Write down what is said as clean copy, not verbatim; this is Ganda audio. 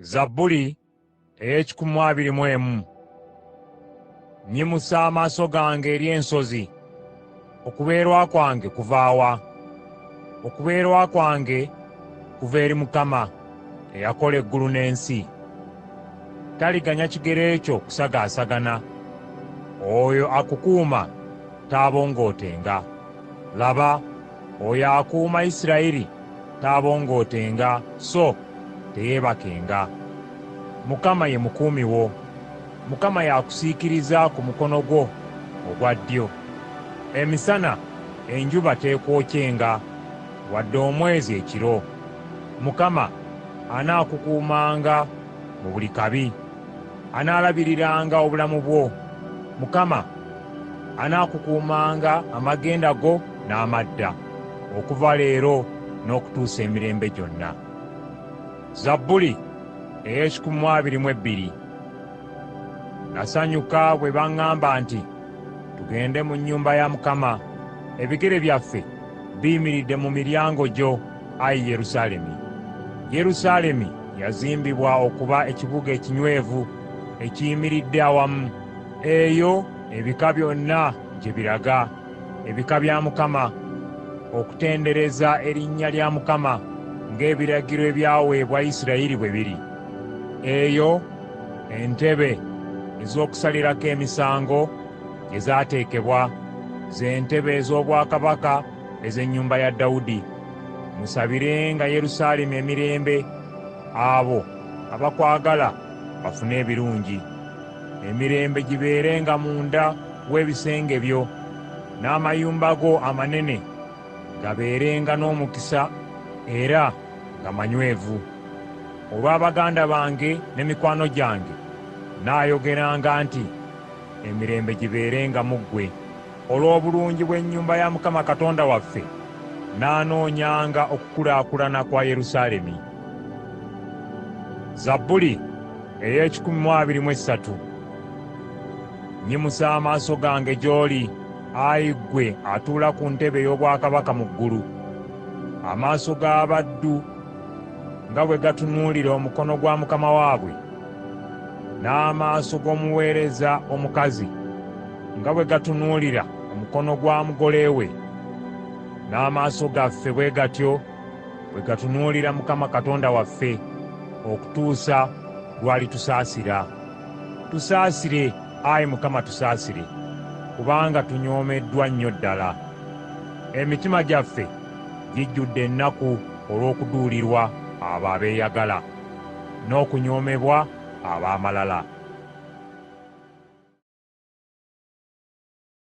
Zabbuli ey'ekikumi Nyimusa amaaso gange eri ensozi. Okubeerwa kwange kuva wa? Okubeerwa kwange kuva eri Mukama eyakola eggulu n'ensi. Taliganya kigere kyo kusagaasagana. Oyo akukuuma taabongootenga. Laba, oyo akuuma Isirayiri taabongootenga so teyeebakenga. Mukama ye mukuumi wo. Mukama y'akusiikiriza ku mukono gwo ogwa ddyo. Emisana enjuba teekwokyenga, wadde omwezi ekiro. Mukama anaakukuumanga mu buli kabi. Anaalabiriranga obulamu bwo. Mukama anaakukuumanga amagenda go n'amadda, okuva leero n'okutuusa emirembe gyonna. Zabbuli ey'ekikumi Nasanyuka bwe baŋŋamba nti, tugende mu nnyumba ya Mukama. Ebigere byaffe biyimiridde mu miryango gyo, ayi Yerusaalemi. Yerusaalemi yazimbibwa okuba ekibuga ekinywevu ekiyimiridde awamu. Eyo ebika byonna gye biraga, ebika bya Mukama, okutendereza erinnya lya Mukama ng'ebiragiro ebyaweebwa Isirayiri bwe biri. Eyo entebe ez'okusalirako emisango gye zaateekebwa, z'entebe ez'obwakabaka ez'ennyumba ya Dawudi. Musabirenga Yerusaalemi emirembe, abo abakwagala bafune ebirungi. Emirembe gibeerenga munda w'ebisenge byo, n'amayumba go amanene gabeerenga n'omukisa era nga manywevu. Olwa baganda bange ne mikwano gyange naayogeranga nti, emirembe gibeerenga mu ggwe. Olw'obulungi bw'ennyumba ya Mukama Katonda waffe, naanoonyanga okukulaakulana kwa Yerusaalemi. Zabbuli ey'ekikumi Nyimusa amaaso gange gy'oli, ayi ggwe atuula ku ntebe ey'obwakabaka mu ggulu. Amaaso g'abaddu nga bwe gatunuulira omukono gwa mukama waabwe, n'amaaso g'omuweereza omukazi nga bwe gatunuulira omukono gwa mugole we, n'amaaso gaffe bwe gatyo bwe gatunuulira Mukama Katonda waffe, okutuusa lw'alitusaasira. Tusaasire, Ayi Mukama, tusaasire, kubanga tunyoomeddwa nnyo ddala. Emitima gyaffe gijjudde ennaku olw'okuduulirwa abo abeeyagala, n'okunyoomebwa ab'amalala.